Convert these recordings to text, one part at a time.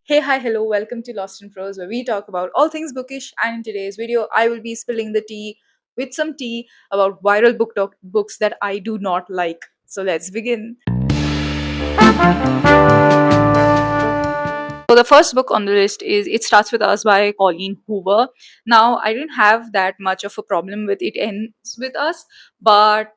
Hey, hi, hello, welcome to Lost in Prose, where we talk about all things bookish. And in today's video, I will be spilling the tea with some tea about viral booktok books that I do not like. So let's begin. So the first book on the list is It Starts With Us by Colleen Hoover. Now, I didn't have that much of a problem with It Ends With Us, but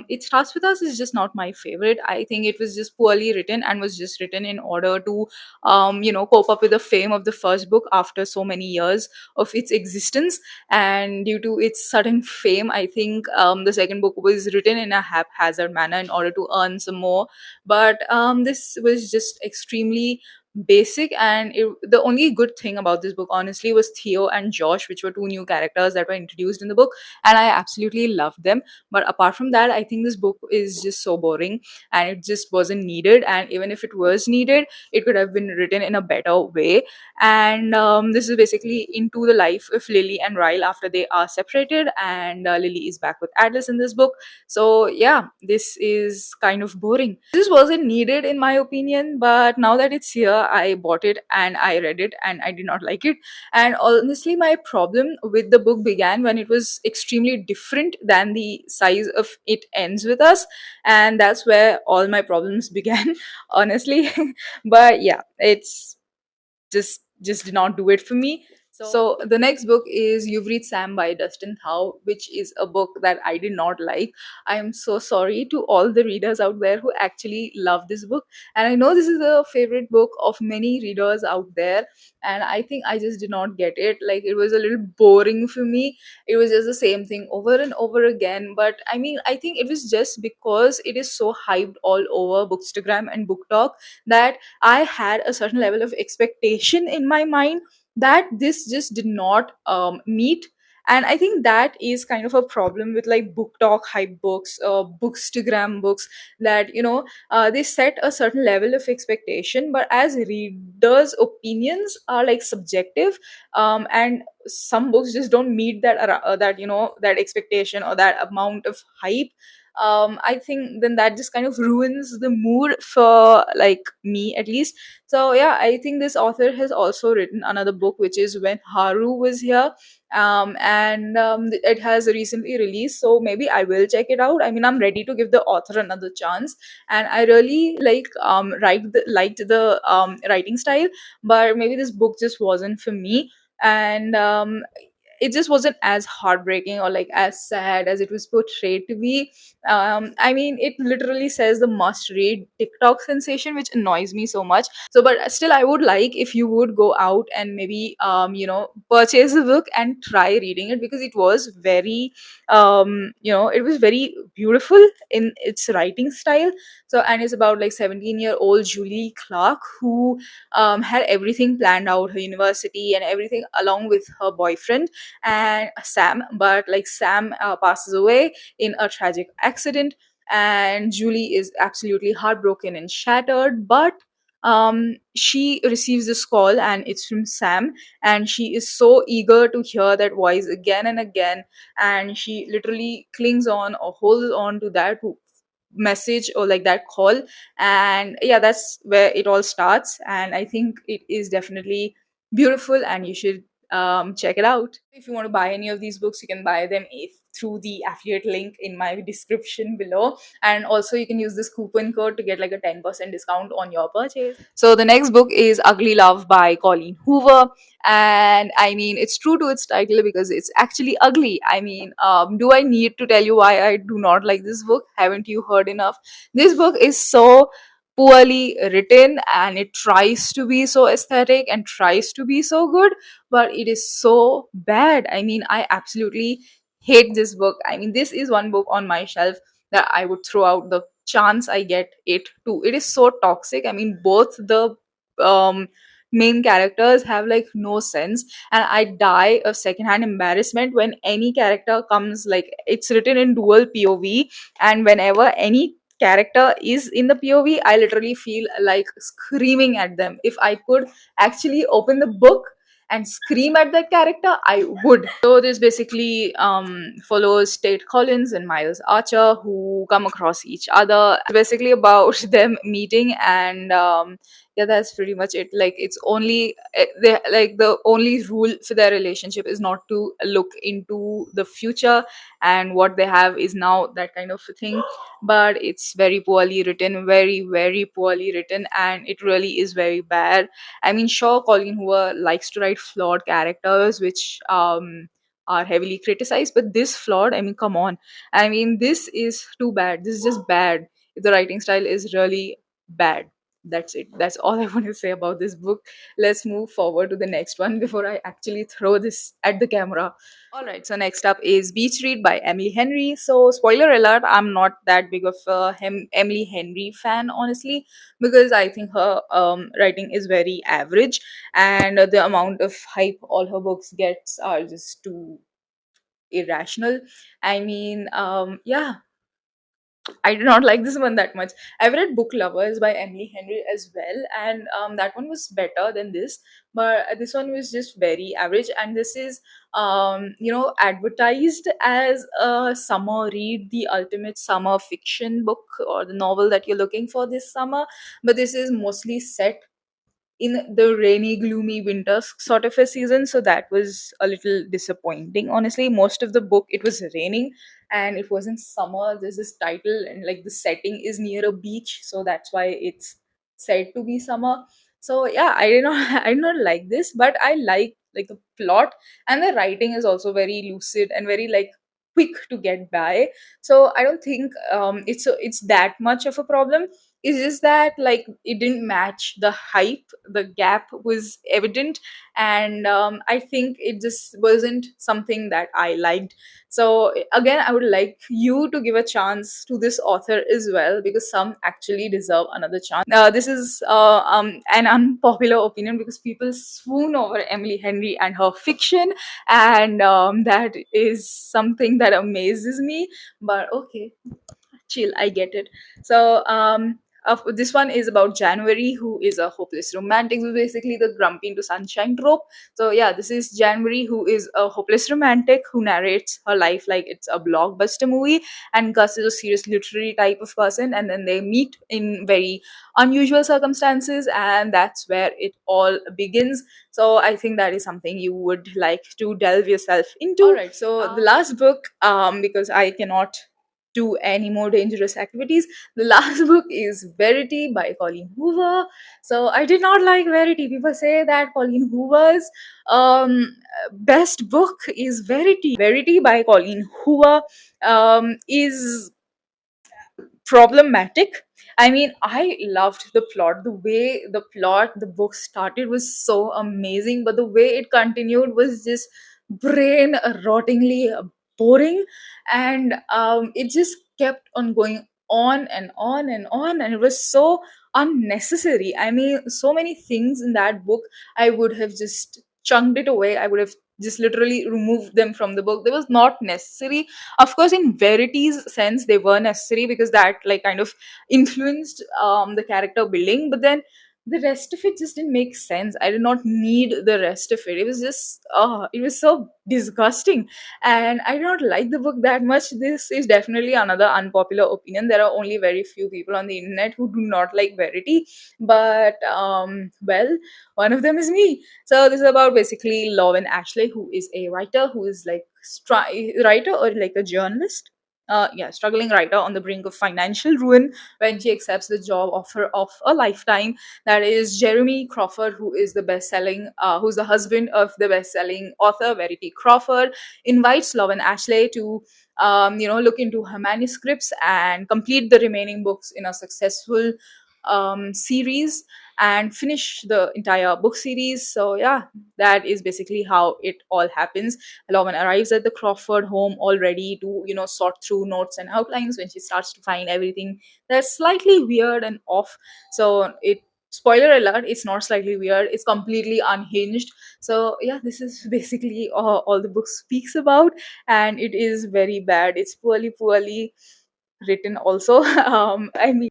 It Starts With Us is just not my favorite. I think it was just poorly written and was just written in order to, cope up with the fame of the first book after so many years of its existence. And due to its sudden fame, I think the second book was written in a haphazard manner in order to earn some more. But this was just extremely basic, and the only good thing about this book honestly was Theo and Josh, which were two new characters that were introduced in the book, and I absolutely loved them. But apart from that, I think this book is just so boring, and it just wasn't needed. And even if it was needed, it could have been written in a better way. And this is basically into the life of Lily and Ryle after they are separated, and Lily is back with Atlas in this book. So yeah, this is kind of boring. This wasn't needed in my opinion, but now that it's here, I bought it and I read it and I did not like it. And honestly, my problem with the book began when it was extremely different than the size of It Ends With Us, and that's where all my problems began, honestly. But yeah, it's just did not do it for me. So the next book is You've Read Sam by Dustin Howe, which is a book that I did not like. I am so sorry to all the readers out there who actually love this book. And I know this is a favorite book of many readers out there. And I think I just did not get it. Like, it was a little boring for me. It was just the same thing over and over again. But I mean, I think it was just because it is so hyped all over Bookstagram and BookTok that I had a certain level of expectation in my mind that this just did not meet. And I think that is kind of a problem with like book talk hype books or bookstagram books, that they set a certain level of expectation, but as readers opinions are like subjective, and some books just don't meet that expectation or that amount of hype. I think then that just kind of ruins the mood for like me at least. So yeah, I think this author has also written another book, which is When Haru Was Here. And it has recently released, so maybe I will check it out. I mean, I'm ready to give the author another chance, and I really liked the writing style, but maybe this book just wasn't for me. And it just wasn't as heartbreaking or like as sad as it was portrayed to be. I mean, it literally says the must read TikTok sensation, which annoys me so much. So but still, I would like if you would go out and maybe purchase the book and try reading it, because it was very it was very beautiful in its writing style. So, and it's about like 17-year-old Julie Clark, who had everything planned out, her university and everything, along with her boyfriend and Sam. But like Sam passes away in a tragic accident, and Julie is absolutely heartbroken and shattered. But she receives this call, and it's from Sam, and she is so eager to hear that voice again and again, and she literally clings on or holds on to that message or like that call. And yeah, that's where it all starts, and I think it is definitely beautiful, and you should check it out. If you want to buy any of these books, you can buy them through the affiliate link in my description below, and also you can use this coupon code to get like a 10% discount on your purchase. So the next book is Ugly Love by Colleen Hoover, and I mean, it's true to its title because it's actually ugly. I mean, do I need to tell you why I do not like this book? Haven't you heard enough? This book is so poorly written, and it tries to be so aesthetic and tries to be so good, but it is so bad. I mean, I absolutely hate this book. I mean, this is one book on my shelf that I would throw out the chance I get it to. It is so toxic. I mean, both the um main characters have like no sense, and I die of secondhand embarrassment when any character comes, like it's written in dual POV, and whenever any character is in the POV, I literally feel like screaming at them. If I could actually open the book and scream at that character, I would. So this basically follows Tate Collins and Miles Archer, who come across each other. It's basically about them meeting, and yeah, that's pretty much it. Like it's only they like the only rule for their relationship is not to look into the future, and what they have is now, that kind of a thing. But it's very poorly written, very very poorly written, and it really is very bad. I mean, sure, Colleen Hoover likes to write flawed characters, which are heavily criticized, but this flawed, I mean, come on. I mean, this is too bad. This is just bad. The writing style is really bad. That's it. That's all I want to say about this book. Let's move forward to the next one before I actually throw this at the camera. All right, so next up is Beach Read by Emily Henry. So, spoiler alert, I'm not that big of a Emily Henry fan, honestly, because I think her writing is very average, and the amount of hype all her books gets are just too irrational. I mean, yeah, I did not like this one that much. I've read Book Lovers by Emily Henry as well, and that one was better than this. But this one was just very average, and this is, advertised as a summer read, the ultimate summer fiction book or the novel that you're looking for this summer. But this is mostly set in the rainy, gloomy winter sort of a season. So that was a little disappointing. Honestly, most of the book it was raining and it wasn't summer. There's this title and like the setting is near a beach, so that's why it's said to be summer. So yeah, I did not I did not like this, but I like the plot, and the writing is also very lucid and very like quick to get by. So I don't think it's that much of a problem. It's just that like it didn't match the hype. The gap was evident, and I think it just wasn't something that I liked. So again, I would like you to give a chance to this author as well, because some actually deserve another chance. This is an unpopular opinion because people swoon over Emily Henry and her fiction, and that is something that amazes me. But okay, chill, I get it. So this one is about January, who is a hopeless romantic, so basically the grumpy into sunshine trope. So yeah, this is January, who is a hopeless romantic who narrates her life like it's a blockbuster movie, and Gus is a serious literary type of person, and then they meet in very unusual circumstances, and that's where it all begins. So I think that is something you would like to delve yourself into. All right, so the last book, because I cannot do any more dangerous activities. The last book is Verity by Colleen Hoover. So I did not like Verity. People say that Colleen Hoover's best book is Verity. Verity by Colleen Hoover is problematic. I mean, I loved the plot. The way the book started was so amazing, but the way it continued was just brain rottingly boring, and it just kept on going on and on and on, and it was so unnecessary. I mean, so many things in that book I would have just chunked it away. I would have just literally removed them from the book. They was not necessary. Of course, in Verity's sense they were necessary, because that like kind of influenced the character building, but then the rest of it just didn't make sense. I did not need the rest of it. It was just it was so disgusting, and I did not like the book that much. This is definitely another unpopular opinion. There are only very few people on the internet who do not like Verity, but well, one of them is me. So this is about basically Lauren Ashley, who is a writer, who is like writer or like a journalist. Yeah, struggling writer on the brink of financial ruin when she accepts the job offer of a lifetime. That is Jeremy Crawford, who is who's the husband of the best-selling author Verity Crawford, invites Lauren Ashley to, look into her manuscripts and complete the remaining books in a successful series and finish the entire book series. So yeah, that is basically how it all happens. Lauren arrives at the Crawford home all ready to, sort through notes and outlines when she starts to find everything that's slightly weird and off. So it spoiler alert, it's not slightly weird, it's completely unhinged. So yeah, this is basically all the book speaks about, and it is very bad. It's poorly written also. I mean,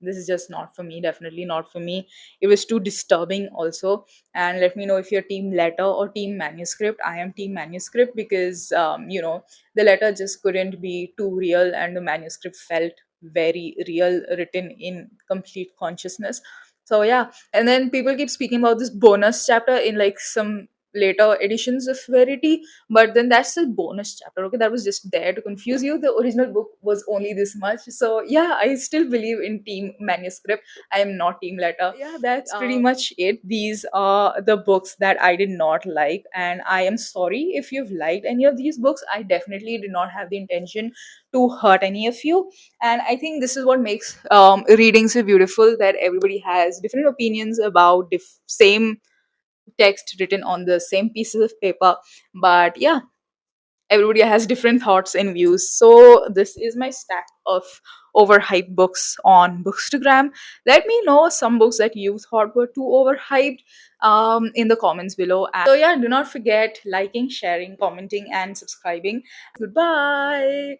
this is just not for me, definitely not for me. It was too disturbing also. And let me know if you're team letter or team manuscript. I am team manuscript because the letter just couldn't be too real, and the manuscript felt very real, written in complete consciousness. So yeah, and then people keep speaking about this bonus chapter in like some later editions of Verity, but then that's a bonus chapter. Okay, that was just there to confuse you. The original book was only this much. So yeah, I still believe in team manuscript. I am not team letter. Yeah, that's pretty much it. These are the books that I did not like, and I am sorry if you've liked any of these books. I definitely did not have the intention to hurt any of you, and I think this is what makes reading so beautiful, that everybody has different opinions about same text written on the same pieces of paper. But yeah, everybody has different thoughts and views. So this is my stack of overhyped books on Bookstagram. Let me know some books that you thought were too overhyped in the comments below. So yeah, do not forget liking, sharing, commenting, and subscribing. Goodbye.